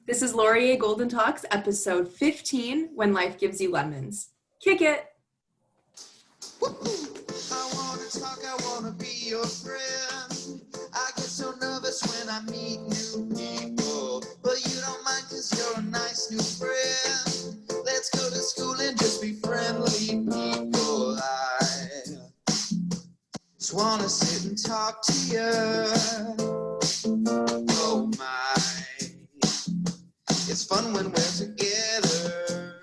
This is Laurier Golden Talks, episode 15, When Life Gives You Lemons. Kick it! I wanna talk, I wanna be your friend. I get so nervous when I meet new people, but you don't mind cause you're a nice new friend. Let's go to school and just be friendly people. I just wanna sit and talk to you. Oh my, it's fun when we're together.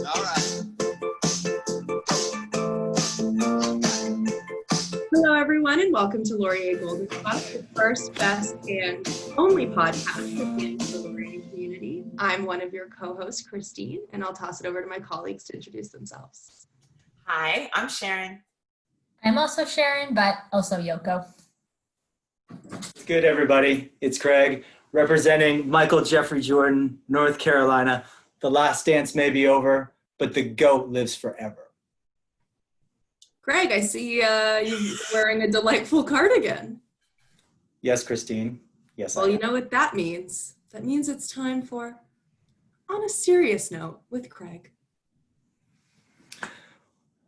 All right. Hello, everyone, and welcome to Laurier Golden Talks, the first, best, and only podcast for the Laurier community. I'm one of your co-hosts, Christine, and I'll toss it over to my colleagues to introduce themselves. Hi, I'm Sharon. I'm also Sharon, but also Yoko. Good, everybody. It's Craig, representing Michael Jeffrey Jordan, North Carolina. The last dance may be over, but the GOAT lives forever. Greg, I see you wearing a delightful cardigan. Yes, Christine. Yes, Well, I you am. know what that means. That means it's time for On a Serious Note with Craig.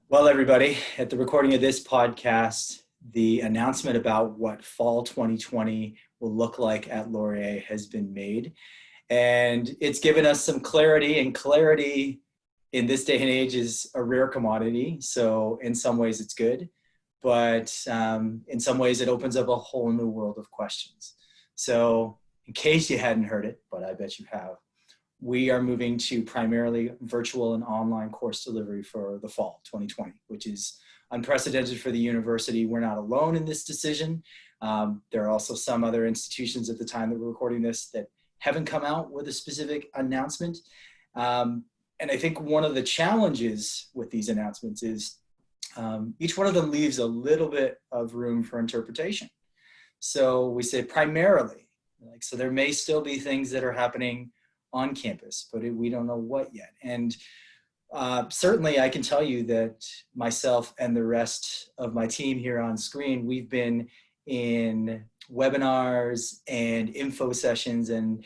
Well, everybody, at the recording of this podcast, the announcement about what fall 2020 will look like at Laurier has been made. And it's given us some clarity, and clarity in this day and age is a rare commodity. So in some ways it's good, but in some ways it opens up a whole new world of questions. So in case you hadn't heard it, but I bet you have, we are moving to primarily virtual and online course delivery for the fall 2020, which is unprecedented for the university. We're not alone in this decision. There are also some other institutions at the time that we're recording this that haven't come out with a specific announcement. And I think one of the challenges with these announcements is each one of them leaves a little bit of room for interpretation. So we say primarily, so there may still be things that are happening on campus, but we don't know what yet. And certainly I can tell you that myself and the rest of my team here on screen, we've been in webinars and info sessions. And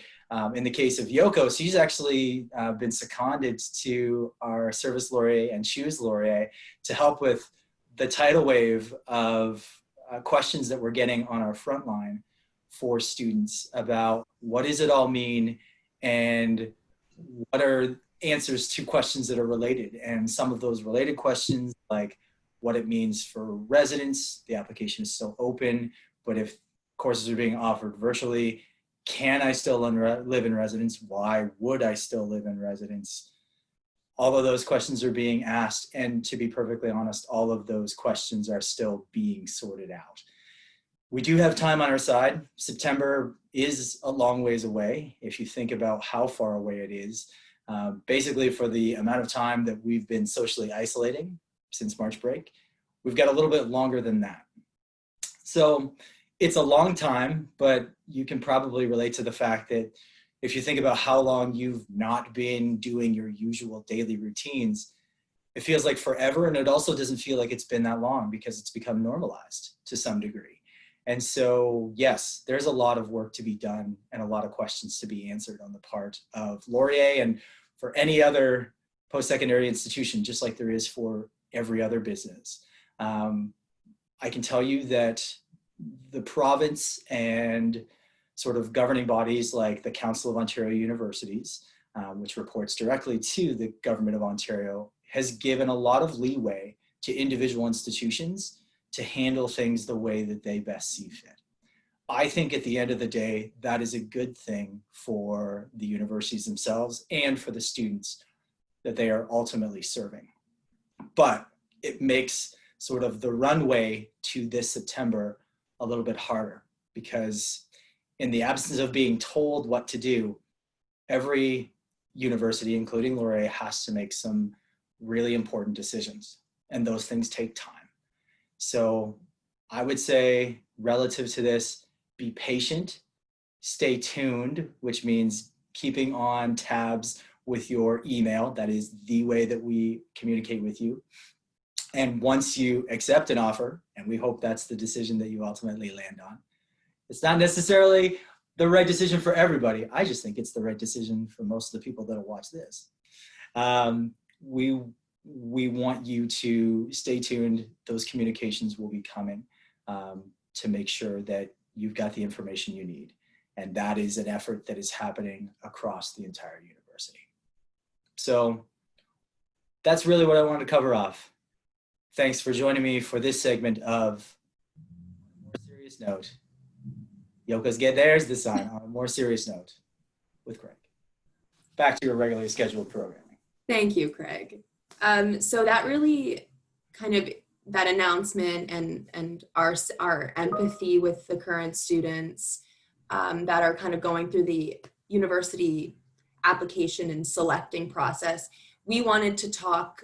in the case of Yoko, she's actually been seconded to our Service Laurier and Choose Laurier to help with the tidal wave of questions that we're getting on our front line for students about what does it all mean and what are answers to questions that are related. And some of those related questions, like what it means for residents, the application is still open, but if courses are being offered virtually, can I still live in residence? Why would I still live in residence? All of those questions are being asked, and to be perfectly honest, all of those questions are still being sorted out. We do have time on our side. September is a long ways away. If you think about how far away it is, basically for the amount of time that we've been socially isolating since March break, we've got a little bit longer than that. So it's a long time, but you can probably relate to the fact that if you think about how long you've not been doing your usual daily routines, it feels like forever. And it also doesn't feel like it's been that long because it's become normalized to some degree. And so, yes, there's a lot of work to be done and a lot of questions to be answered on the part of Laurier and for any other post-secondary institution, just like there is for every other business. I can tell you that the province and sort of governing bodies like the Council of Ontario Universities, which reports directly to the Government of Ontario, has given a lot of leeway to individual institutions to handle things the way that they best see fit. I think at the end of the day, that is a good thing for the universities themselves and for the students that they are ultimately serving. But it makes sort of the runway to this September a little bit harder because in the absence of being told what to do, every university, including Laurier, has to make some really important decisions, and those things take time. So I would say relative to this, be patient, stay tuned, which means keeping on tabs with your email. That is the way that we communicate with you. And once you accept an offer, and we hope that's the decision that you ultimately land on, It's not necessarily the right decision for everybody. I just think it's the right decision for most of the people that'll watch this. We want you to stay tuned. Those communications will be coming to make sure that you've got the information you need. And that is an effort that is happening across the entire university. So that's really what I wanted to cover off. Thanks for joining me for this segment of More Serious Note. Yoko's get theirs this time on a more serious note with Craig. Back to your regularly scheduled programming. Thank you, Craig. So that really kind of, that announcement and our empathy with the current students that are kind of going through the university application and selecting process, we wanted to talk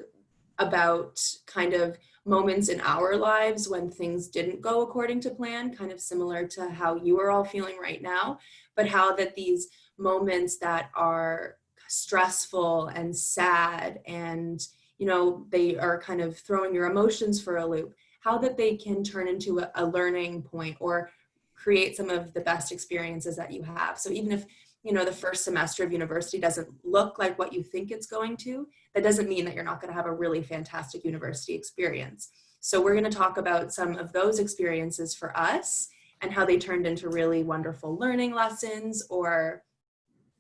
about kind of moments in our lives when things didn't go according to plan, kind of similar to how you are all feeling right now, but how that these moments that are stressful and sad and, you know, they are kind of throwing your emotions for a loop, how that they can turn into a learning point or create some of the best experiences that you have. So even if, you know, the first semester of university doesn't look like what you think it's going to, that doesn't mean that you're not going to have a really fantastic university experience. So we're going to talk about some of those experiences for us and how they turned into really wonderful learning lessons or,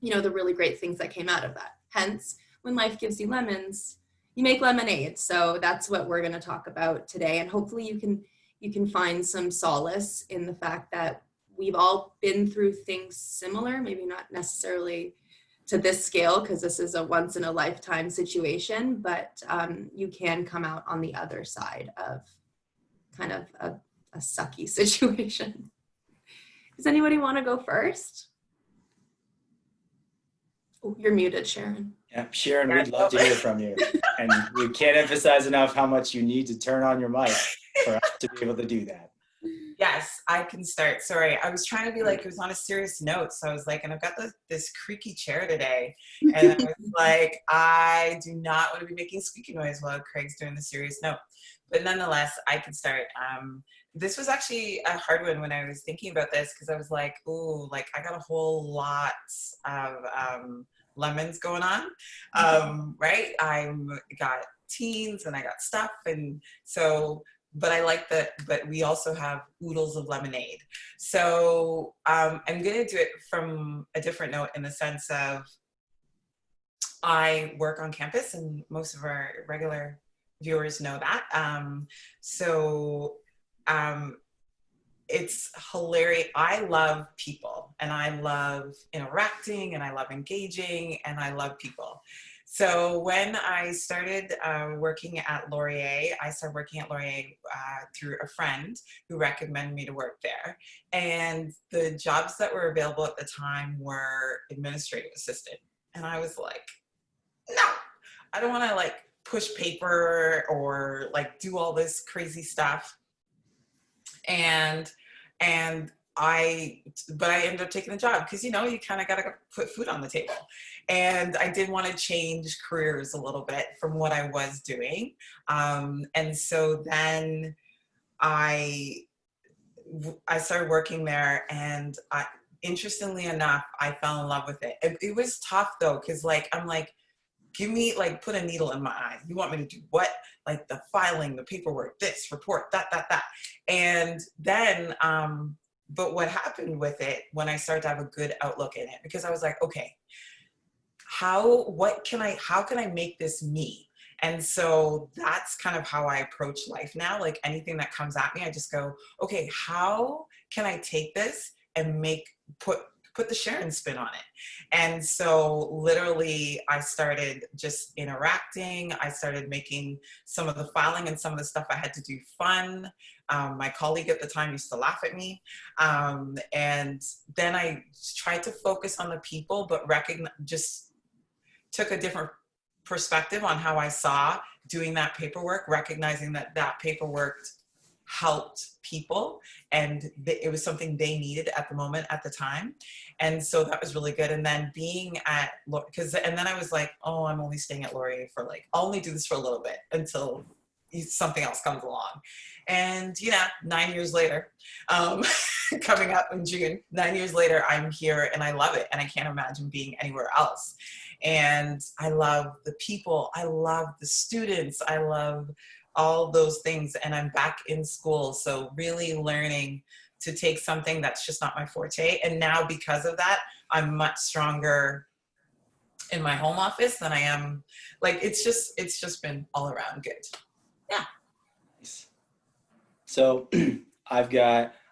you know, the really great things that came out of that. Hence, when life gives you lemons, you make lemonade. So that's what we're going to talk about today. And hopefully you can find some solace in the fact that we've all been through things similar, maybe not necessarily to this scale because this is a once in a lifetime situation, but you can come out on the other side of kind of a sucky situation. Does anybody want to go first? Oh, you're muted, Sharon. Yeah, Sharon, we'd love to hear from you. And we can't emphasize enough how much you need to turn on your mic for us to be able to do that. Yes, I can start. Sorry, I was trying to be like, it was on a serious note. So I was like, and I've got this creaky chair today. And I was like, I do not want to be making squeaky noise while Craig's doing the serious note. But nonetheless, I can start. This was actually a hard one when I was thinking about this because I was like, ooh, like I got a whole lot of lemons going on, right? I got teens and I got stuff. And so, but I like that, but we also have oodles of lemonade. So I'm going to do it from a different note in the sense of I work on campus and most of our regular viewers know that. It's hilarious. I love people and I love interacting and I love engaging and I love people. So when I started working at Laurier, I started working at Laurier through a friend who recommended me to work there. And the jobs that were available at the time were administrative assistant. And I was like, no, I don't want to like push paper or like do all this crazy stuff. But I ended up taking the job because, you know, you kind of got to put food on the table. And I did want to change careers a little bit from what I was doing. And so then I started working there and interestingly enough, I fell in love with it. It was tough though, because like, I'm like, give me like, put a needle in my eye. You want me to do what? Like the filing, the paperwork, this report, that. And then, but what happened with it when I started to have a good outlook in it, because I was like, okay, how can I make this me? And so that's kind of how I approach life now. Like anything that comes at me, I just go, okay, how can I take this and put the Sharon spin on it? And so literally I started just interacting. I started making some of the filing and some of the stuff I had to do fun. My colleague at the time used to laugh at me. And then I tried to focus on the people, but just took a different perspective on how I saw doing that paperwork, recognizing that paperwork helped people and it was something they needed at the moment, at the time. And so that was really good. And then being at, and then I was like, oh, I'm only staying at Laurier for like, I'll only do this for a little bit until something else comes along. And, 9 years later, coming up in June, 9 years later, I'm here and I love it. And I can't imagine being anywhere else. And I love the people. I love the students. I love all those things. And I'm back in school. So really learning to take something that's just not my forte. And now because of that, I'm much stronger in my home office than I am. Like, it's just been all around good. Yeah. So I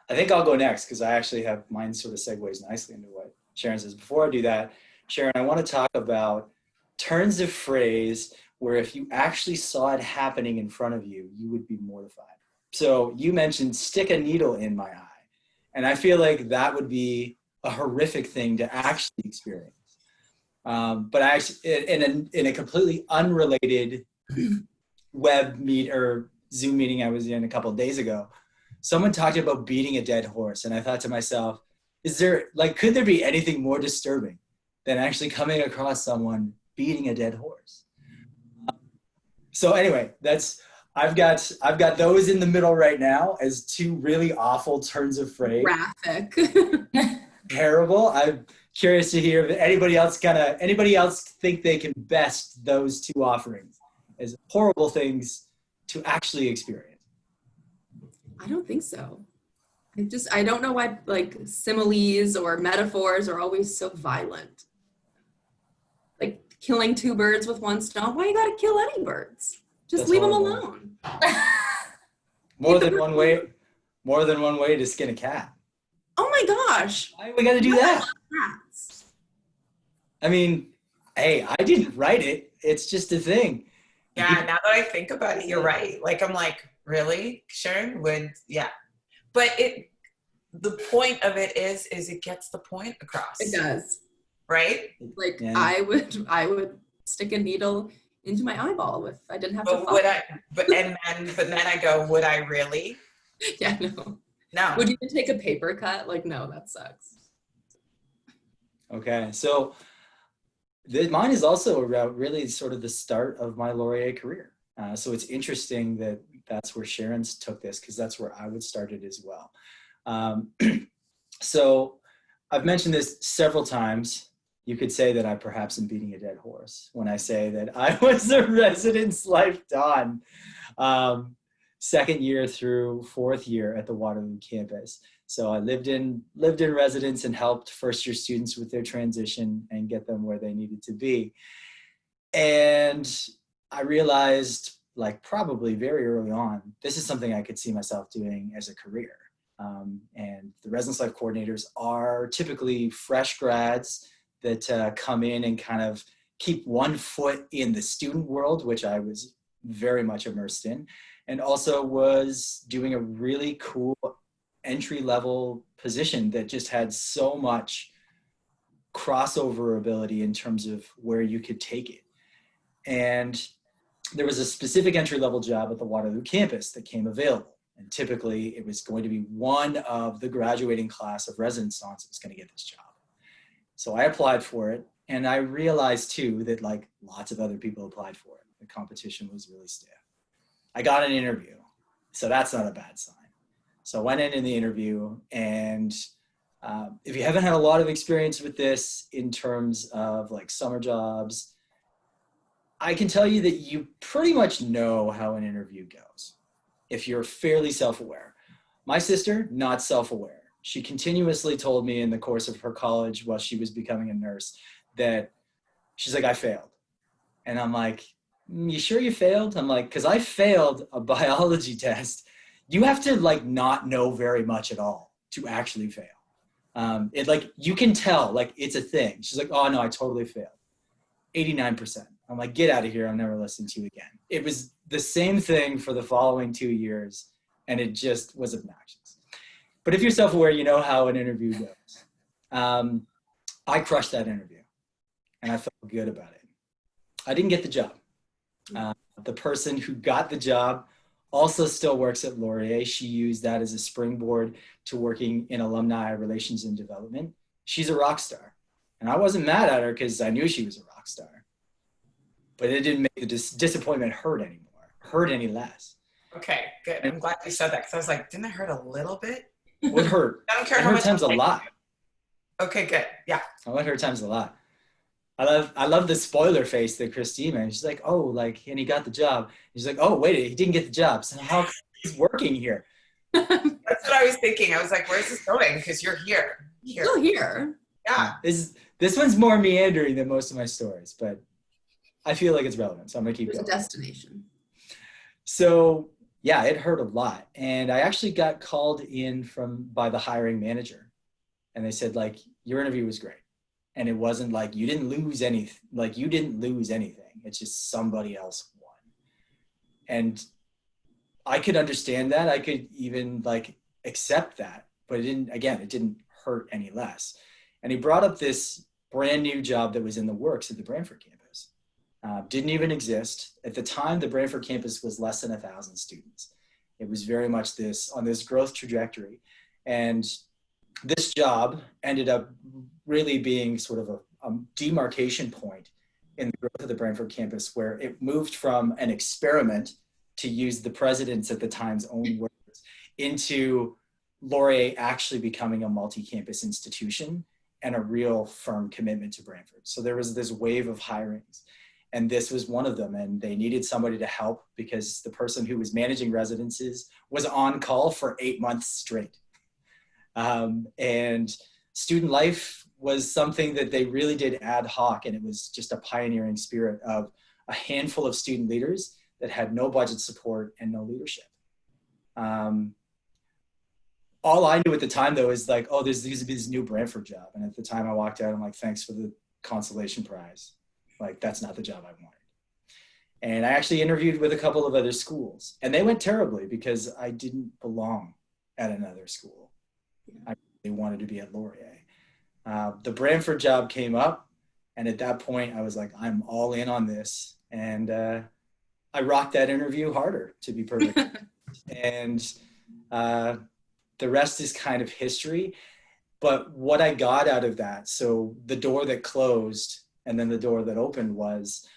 think I'll go next because I actually have mine sort of segues nicely into what Sharon says. Before I do that, Sharon, I want to talk about turns of phrase where if you actually saw it happening in front of you, you would be mortified. So you mentioned stick a needle in my eye. And I feel like that would be a horrific thing to actually experience. But I actually, in a completely unrelated web meet or Zoom meeting I was in a couple of days ago, someone talked about beating a dead horse. And I thought to myself, could there be anything more disturbing than actually coming across someone beating a dead horse? So anyway, I've got those in the middle right now as two really awful turns of phrase. Graphic. Terrible. I'm curious to hear if anybody else think they can best those two offerings as horrible things to actually experience. I don't think so. I don't know why like similes or metaphors are always so violent. Like killing two birds with one stone. Why you gotta kill any birds? Just leave them alone. More than one way to skin a cat. Oh my gosh. Why we gotta do that? I love cats. I mean, hey, I didn't write it. It's just a thing. Yeah, now that I think about it, you're right. Like, I'm like, really? Sharon would, yeah. But the point of it is it gets the point across. It does. Right? Like, yeah. I would stick a needle into my eyeball if I didn't have to. But then I go, would I really? Yeah, no. No. Would you even take a paper cut? Like, no, that sucks. Okay, so mine is also about really sort of the start of my Laurier career. So it's interesting that that's where Sharon's took this because that's where I would start it as well. So I've mentioned this several times. You could say that I perhaps am beating a dead horse when I say that I was a residence life don, second year through fourth year at the Waterloo campus. So I lived in residence and helped first year students with their transition and get them where they needed to be. And I realized, like probably very early on, this is something I could see myself doing as a career. And the residence life coordinators are typically fresh grads that come in and kind of keep one foot in the student world, which I was very much immersed in, and also was doing a really cool entry-level position that just had so much crossover ability in terms of where you could take it. And there was a specific entry-level job at the Waterloo campus that came available. And typically it was going to be one of the graduating class of residence dons that was going to get this job. So I applied for it, and I realized too that like lots of other people applied for it. The competition was really stiff. I got an interview, so that's not a bad sign. So I went in the interview, and if you haven't had a lot of experience with this in terms of like summer jobs, I can tell you that you pretty much know how an interview goes if you're fairly self-aware. My sister, not self-aware. She continuously told me in the course of her college while she was becoming a nurse that she's like, I failed. And I'm like, you sure you failed? I'm like, because I failed a biology test. You have to like not know very much at all to actually fail. It like, you can tell like it's a thing. She's like, oh no, I totally failed. 89%. I'm like, get out of here. I'm never listening to you again. It was the same thing for the following 2 years, and it just was obnoxious. But if you're self-aware, you know how an interview goes. I crushed that interview, and I felt good about it. I didn't get the job. The person who got the job also still works at Laurier. She used that as a springboard to working in alumni relations and development. She's a rock star. And I wasn't mad at her because I knew she was a rock star. But it didn't make the disappointment hurt any less. Okay, good. I'm glad you said that because I was like, didn't it hurt a little bit? Would hurt. I don't care It how hurt much. times a lot. Okay, good. Yeah. I would hurt times a lot. I love the spoiler face that Christine made. She's like, oh, like, and he got the job. She's like, oh, wait, he didn't get the job. So how come he's working here? That's what I was thinking. I was like, where's this going? Because you're here. Still here. Yeah. This one's more meandering than most of my stories, but I feel like it's relevant, so I'm gonna keep There's going. a destination. So yeah, it hurt a lot, and I actually got called in by the hiring manager, and they said like, your interview was great, and it wasn't like you didn't lose anything. Like you didn't lose anything. It's just somebody else won, and I could understand that. I could even like accept that, but it didn't hurt any less. And he brought up this brand new job that was in the works at the Brantford campus. Didn't even exist. At the time, the Brantford campus was less than 1,000 students. It was very much on this growth trajectory. And this job ended up really being sort of a demarcation point in the growth of the Brantford campus, where it moved from an experiment, to use the president's at the time's own words, into Laurier actually becoming a multi-campus institution and a real firm commitment to Brantford. So there was this wave of hirings, and this was one of them. And they needed somebody to help because the person who was managing residences was on call for 8 months straight. And student life was something that they really did ad hoc, and it was just a pioneering spirit of a handful of student leaders that had no budget support and no leadership. All I knew at the time, though, is like, oh, there's going to be this new Brantford job. And at the time I walked out, I'm like, thanks for the consolation prize. Like, that's not the job I wanted. And I actually interviewed with a couple of other schools, and they went terribly because I didn't belong at another school. I really wanted to be at Laurier. The Brantford job came up, and at that point I was like, I'm all in on this. And I rocked that interview harder, to be perfect. And the rest is kind of history. But what I got out of that, so the door that closed and then the door that opened, was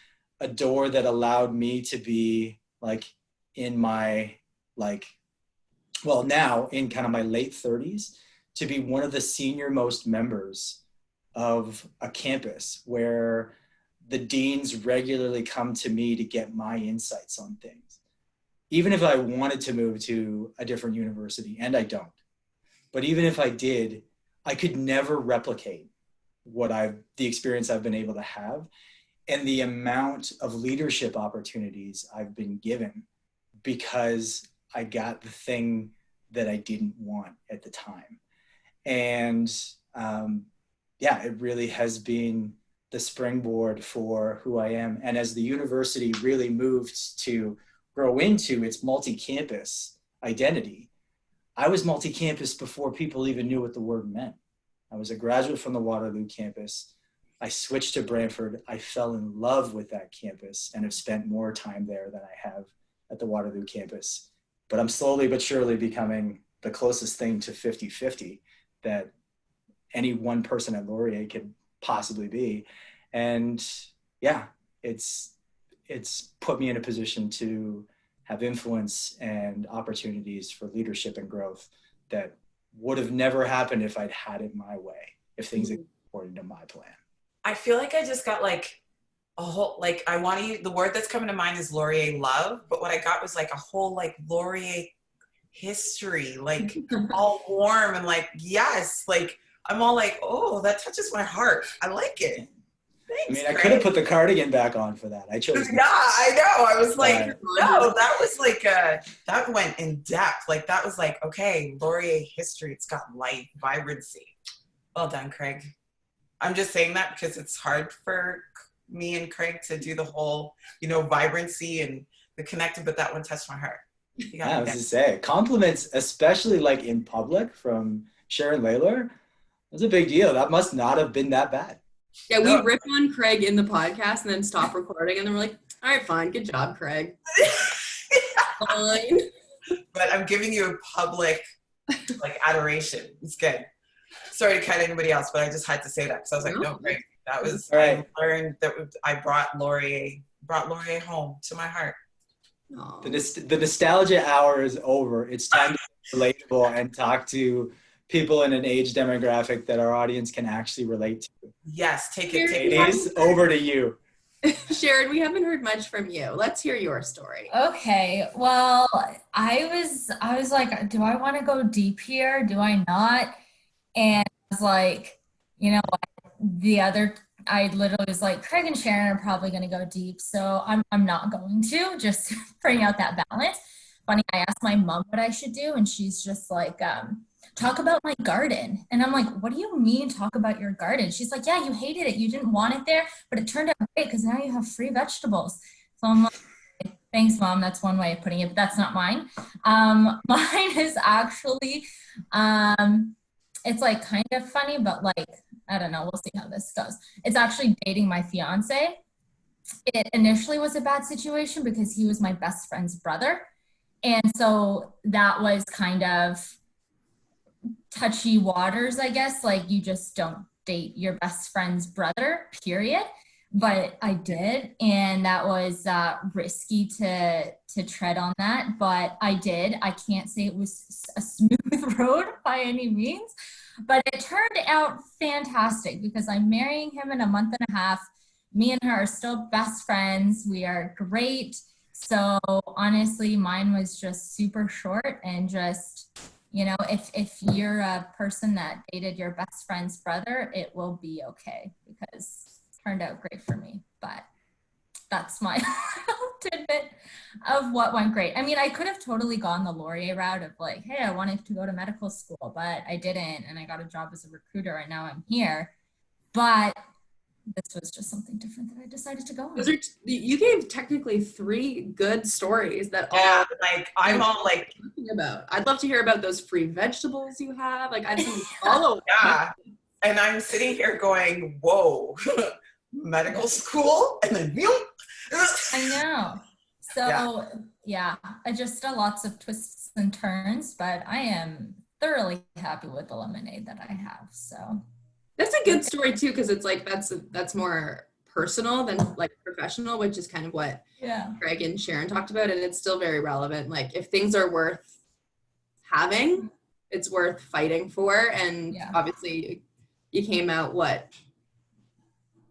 a door that allowed me to be like in my now in kind of my late 30s, to be one of the senior most members of a campus where the deans regularly come to me to get my insights on things. Even if I wanted to move to a different university, and I don't, but even if I did, I could never replicate the experience I've been able to have and the amount of leadership opportunities I've been given because I got the thing that I didn't want at the time. And it really has been the springboard for who I am. And as the university really moved to grow into its multi-campus identity, I was multi-campus before people even knew what the word meant. I was a graduate from the Waterloo campus. I switched to Brantford. I fell in love with that campus and have spent more time there than I have at the Waterloo campus. But I'm slowly but surely becoming the closest thing to 50-50 that any one person at Laurier could possibly be. And yeah, it's put me in a position to have influence and opportunities for leadership and growth that would have never happened if I'd had it my way, if things had according to my plan. I feel like I just got like a whole, like, I want to use the word that's coming to mind is Laurier love, but what I got was like a whole like Laurier history, like all warm and like, yes, like I'm all like, oh, that touches my heart. I like it. Thanks, I mean, I could have put the cardigan back on for that. I chose. Yeah, I know. I was like, no, that was like that went in depth. Like that was like, okay, Laurier history. It's got life, vibrancy. Well done, Craig. I'm just saying that because it's hard for me and Craig to do the whole, vibrancy and the connected, but that one touched my heart. Yeah, I was to say, compliments, especially like in public from Sharon Layler, was a big deal. That must not have been that bad. Yeah, we rip on Craig in the podcast and then stop recording, and then we're like, all right, fine, good job, Craig. Fine. But I'm giving you a public like adoration. It's good. Sorry to cut anybody else, but I just had to say that because I was like, no, Craig, that was, all right. I learned that I brought Laurier home to my heart. Aw. The nostalgia hour is over. It's time to be relatable and talk to people in an age demographic that our audience can actually relate to. Yes, take it. Ladies, over to you. Sharon, we haven't heard much from you. Let's hear your story. Okay, well, I was like, do I want to go deep here? Do I not? And I was like, you know what? I literally was like, Craig and Sharon are probably going to go deep, so I'm not going to, just bring out that balance. Funny, I asked my mom what I should do, and she's just like, talk about my garden. And I'm like, what do you mean talk about your garden? She's like, yeah, you hated it. You didn't want it there, but it turned out great because now you have free vegetables. So I'm like, thanks, Mom. That's one way of putting it, but that's not mine. Mine is actually, it's like kind of funny, but like, I don't know. We'll see how this goes. It's actually dating my fiance. It initially was a bad situation because he was my best friend's brother. And so that was kind of touchy waters, I guess. Like, you just don't date your best friend's brother, period. But I did, and that was risky to tread on that, but I did. I can't say it was a smooth road by any means, but it turned out fantastic because I'm marrying him in a month and a half. Me and her are still best friends. We are great. So honestly, mine was just super short, and just, you know, if you're a person that dated your best friend's brother, it will be okay because it turned out great for me. But that's my tidbit of what went great. I mean, I could have totally gone the Laurier route of like, hey, I wanted to go to medical school, but I didn't, and I got a job as a recruiter, and now I'm here. But this was just something different that I decided to go on. You gave technically 3 good stories that Yeah, like I'm all like, talking about. I'd love to hear about those free vegetables you have. Like, I'd follow. yeah. And I'm sitting here going, whoa, medical school? And then, I know. So yeah, just lots of twists and turns, but I am thoroughly happy with the lemonade that I have. So That's a good story too, because it's like that's more personal than like professional, which is kind of what Craig and Sharon talked about, and it's still very relevant. Like, if things are worth having, it's worth fighting for. And obviously, you came out 4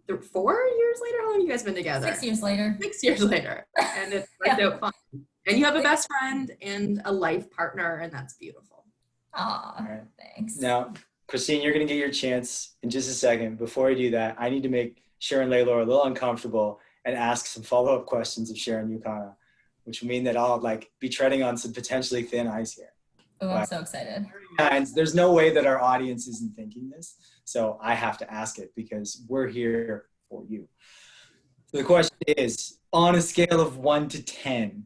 years later? How long have you guys been together? 6 years later. 6 years later, and it's worked out fine. And you have a best friend and a life partner, and that's beautiful. Aw, thanks. Now, Christine, you're going to get your chance in just a second. Before I do that, I need to make Sharon Laylor a little uncomfortable and ask some follow-up questions of Sharon Yukana, which will mean that I'll be treading on some potentially thin ice here. Oh, I'm so excited. And there's no way that our audience isn't thinking this, so I have to ask it because we're here for you. So the question is, on a scale of 1 to 10,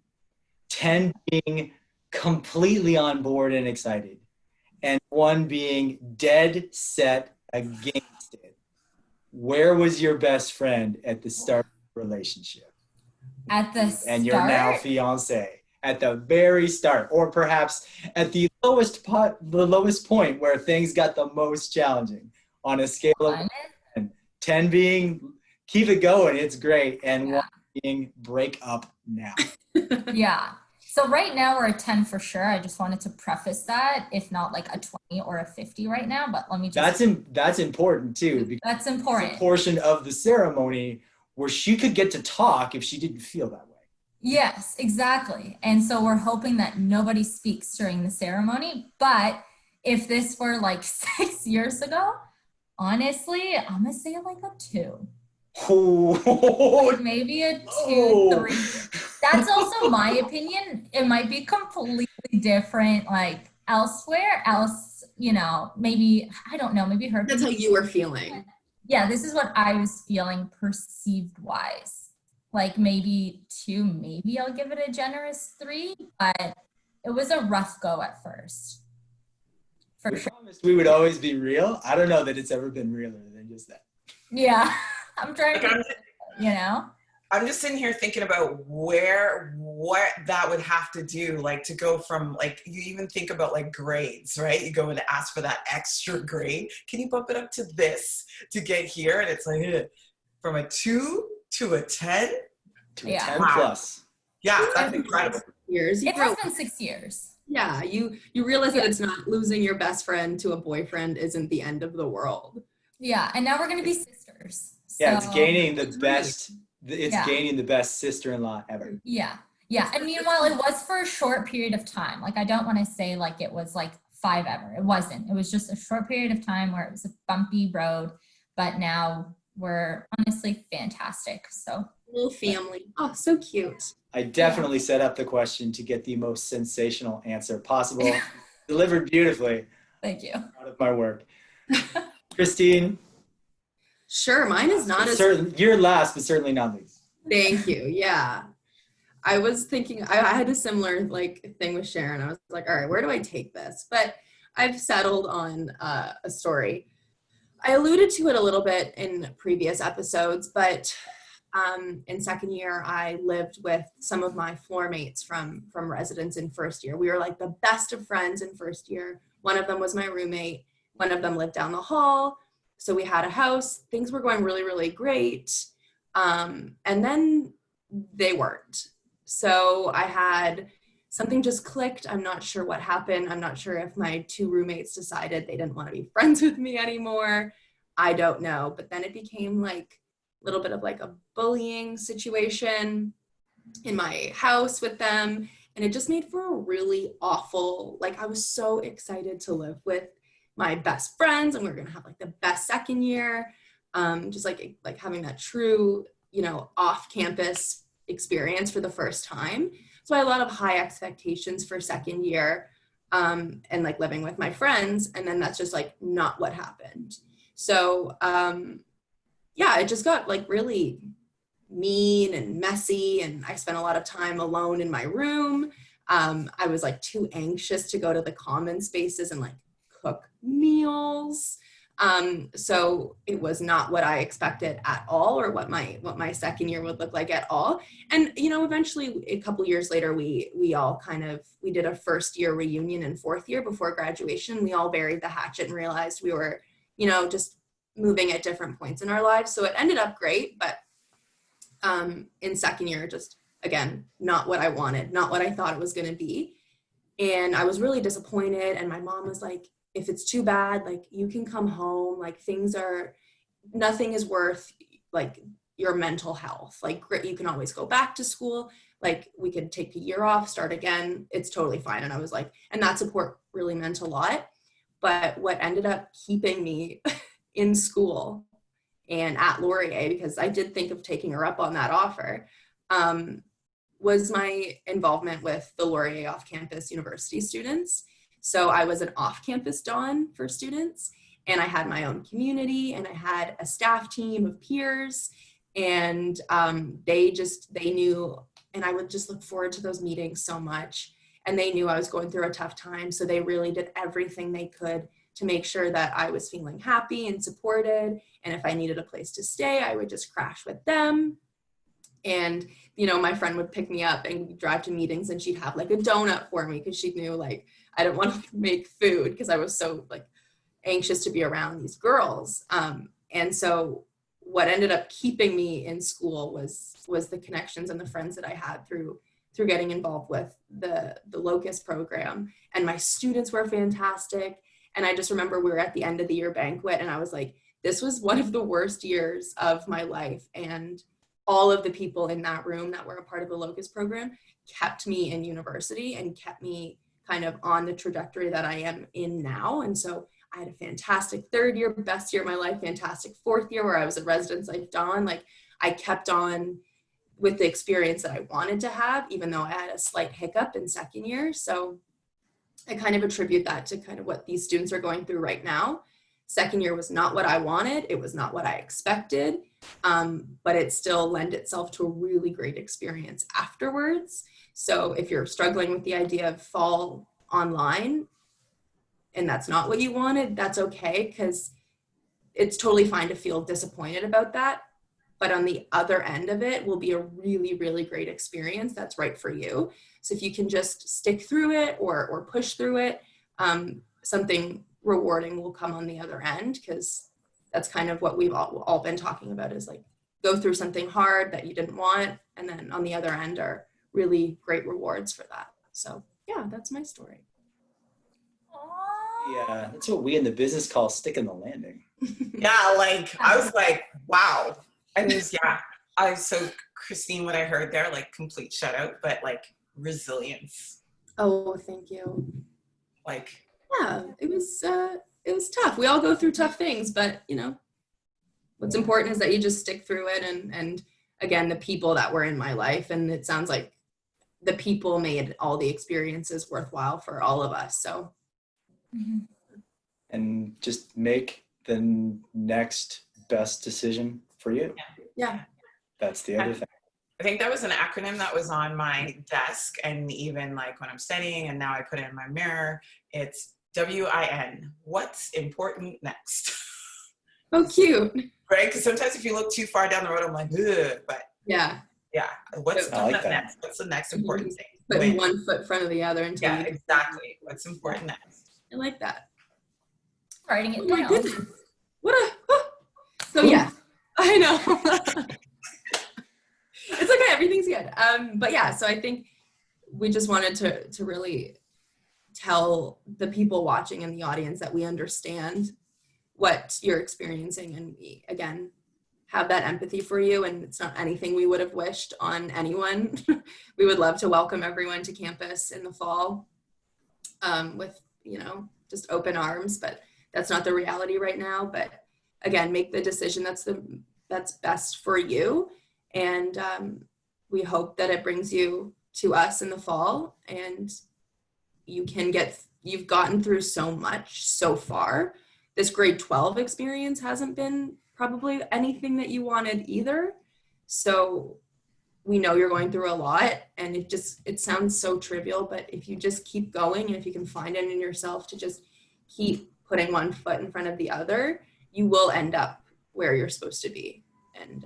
10 being completely on board and excited, and 1 being dead set against it, where was your best friend at the start of the relationship? At the start? And you're now fiance. At the very start, or perhaps at the lowest point where things got the most challenging, on a scale of 10 being keep it going, it's great, and 1 being break up now. Yeah. So right now we're a 10 for sure. I just wanted to preface that, if not like a 20 or a 50 right now, but let me just. That's important too. Because that's important. It's a portion of the ceremony where she could get to talk if she didn't feel that way. Yes, exactly. And so we're hoping that nobody speaks during the ceremony. But if this were like 6 years ago, honestly, I'm going to say like a 2. Like maybe a 2, 3. That's also my opinion. It might be completely different, like elsewhere else, you know, maybe, I don't know, maybe her. That's how you were feeling. Yeah, this is what I was feeling perceived wise. Like maybe 2, maybe I'll give it a generous 3, but it was a rough go at first. For sure. Promised we would always be real. I don't know that it's ever been realer than just that. Yeah, I'm trying to, you know. I'm just sitting here thinking about what that would have to do, like to go from, like, you even think about like grades, right? You go and ask for that extra grade. Can you bump it up to this to get here? And it's like, from a 2 to a 10? To a 10 plus. Yeah, that's incredible. Years. It has been 6 years. Yeah, you realize that it's not losing your best friend to a boyfriend isn't the end of the world. Yeah, and now we're gonna be sisters. Yeah, it's So, gaining the best. It's Yeah. gaining the best sister-in-law ever. Yeah. Yeah. And meanwhile, it was for a short period of time. Like, I don't want to say like it was like 5 ever. It wasn't. It was just a short period of time where it was a bumpy road, but now we're honestly fantastic. So, Little family. Oh, so cute. I definitely set up the question to get the most sensational answer possible. Delivered beautifully. thank you. Proud of my work. Christine, Sure, mine is not as you're last, but certainly not least. Thank you. Yeah. I was thinking, I had a similar like thing with Sharon. I was like, all right, where do I take this? But I've settled on a story. I alluded to it a little bit in previous episodes, but in second year, I lived with some of my floor mates from residence in first year. We were like the best of friends in first year. One of them was my roommate. One of them lived down the hall. So we had a house. Things were going really, really great. And then they weren't. So I had something just clicked. I'm not sure what happened. I'm not sure if my 2 roommates decided they didn't want to be friends with me anymore. I don't know. But then it became like a little bit of like a bullying situation in my house with them. And it just made for a really awful, like I was so excited to live with my best friends and we were going to have like the best second year. Just like having that true, off campus experience for the first time. So I had a lot of high expectations for second year and like living with my friends. And then that's just like not what happened. So yeah, it just got like really mean and messy. And I spent a lot of time alone in my room. I was like too anxious to go to the common spaces and like cook meals. So it was not what I expected at all, or what my second year would look like at all. And, eventually a couple years later, we all we did a first year reunion in fourth year before graduation. We all buried the hatchet and realized we were, just moving at different points in our lives. So it ended up great, but in second year, just again, not what I wanted, not what I thought it was going to be. And I was really disappointed. And my mom was like, if it's too bad, like you can come home, like nothing is worth like your mental health. Like you can always go back to school. Like we could take a year off, start again. It's totally fine. And I was like, and that support really meant a lot. But what ended up keeping me in school and at Laurier, because I did think of taking her up on that offer, was my involvement with the Laurier off-campus university students. So I was an off-campus Dawn for students, and I had my own community, and I had a staff team of peers, and they knew, and I would just look forward to those meetings so much, and they knew I was going through a tough time, so they really did everything they could to make sure that I was feeling happy and supported, and if I needed a place to stay, I would just crash with them. And my friend would pick me up and we'd drive to meetings, and she'd have like a donut for me because she knew like I didn't want to make food because I was so like anxious to be around these girls. And so what ended up keeping me in school was the connections and the friends that I had through getting involved with the Locust program. And my students were fantastic. And I just remember we were at the end of the year banquet, and I was like, this was one of the worst years of my life. And all of the people in that room that were a part of the Locust program kept me in university and kept me kind of on the trajectory that I am in now. And so I had a fantastic third year, best year of my life, fantastic fourth year where I was a residence life Dawn. Like I kept on with the experience that I wanted to have, even though I had a slight hiccup in second year. So I kind of attribute that to kind of what these students are going through right now. Second year was not what I wanted. It was not what I expected, but it still lent itself to a really great experience afterwards. So if you're struggling with the idea of fall online and that's not what you wanted, that's okay, because it's totally fine to feel disappointed about that. But on the other end of it will be a really, really great experience that's right for you. So if you can just stick through it or push through it, something rewarding will come on the other end, because that's kind of what we've all been talking about, is like go through something hard that you didn't want, and then on the other end are really great rewards for that. So yeah, that's my story. Yeah, that's what we in the business call sticking the landing. Yeah, like I was like, wow. And so Christine, what I heard there, like complete shutout, but like resilience. Oh, thank you. Like, yeah, it was tough. We all go through tough things, but what's important is that you just stick through it. And again, the people that were in my life, and it sounds like the people made all the experiences worthwhile for all of us. So, and just make the next best decision for you. Yeah. That's the other thing. I think that was an acronym that was on my desk, and even like when I'm studying, and now I put it in my mirror, it's WIN. What's important next? Oh, cute. Right? Because sometimes if you look too far down the road, I'm like, ugh, but yeah. What's I like that. next? What's the next important thing? Putting one foot in front of the other until yeah, exactly. What's important next? I like that. Writing it Oh my down. goodness. So yeah, I know. It's okay, everything's good. But yeah, so I think we just wanted to really tell the people watching in the audience that we understand what you're experiencing, and we again have that empathy for you, and it's not anything we would have wished on anyone. We would love to welcome everyone to campus in the fall with just open arms, but that's not the reality right now. But again, make the decision that's best for you, and we hope that it brings you to us in the fall, and you've gotten through so much so far. This grade 12 experience hasn't been probably anything that you wanted either. So we know you're going through a lot, and it sounds so trivial, but if you just keep going, and if you can find it in yourself to just keep putting one foot in front of the other, you will end up where you're supposed to be. And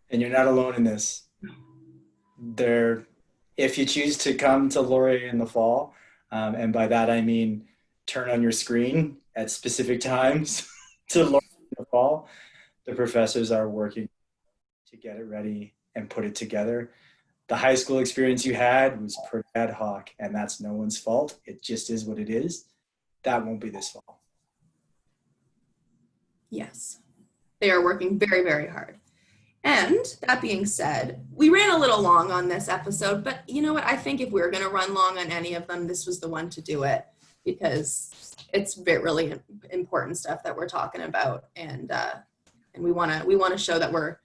And you're not alone in this. If you choose to come to Laurier in the fall, and by that I mean turn on your screen at specific times to Laurier in the fall, the professors are working to get it ready and put it together. The high school experience you had was pretty ad hoc, and that's no one's fault. It just is what it is. That won't be this fall. yes, they are working very, very hard. And that being said, we ran a little long on this episode, but you know what? I think if we were going to run long on any of them, this was the one to do it, because it's really important stuff that we're talking about, and we want to show that we're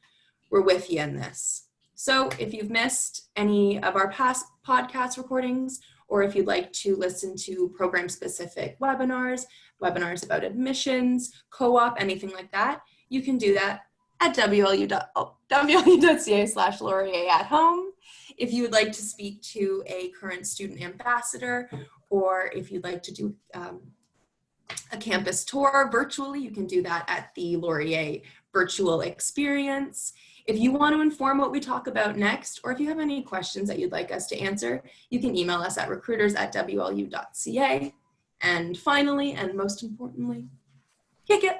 with you in this. So if you've missed any of our past podcast recordings, or if you'd like to listen to program-specific webinars about admissions, co-op, anything like that, you can do that at wlu.ca/Laurier at home. If you would like to speak to a current student ambassador, or if you'd like to do a campus tour virtually, you can do that at the Laurier virtual experience. If you want to inform what we talk about next, or if you have any questions that you'd like us to answer, you can email us at recruiters@wlu.ca. And finally, and most importantly, kick it.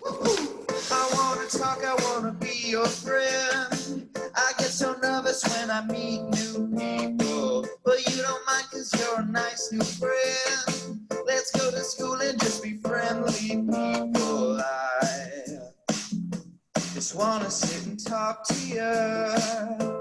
I wanna talk, I wanna be your friend. I get so nervous when I meet new people, but you don't mind 'cause you're a nice new friend. Let's go to school and just be friendly people. I just wanna sit and talk to you.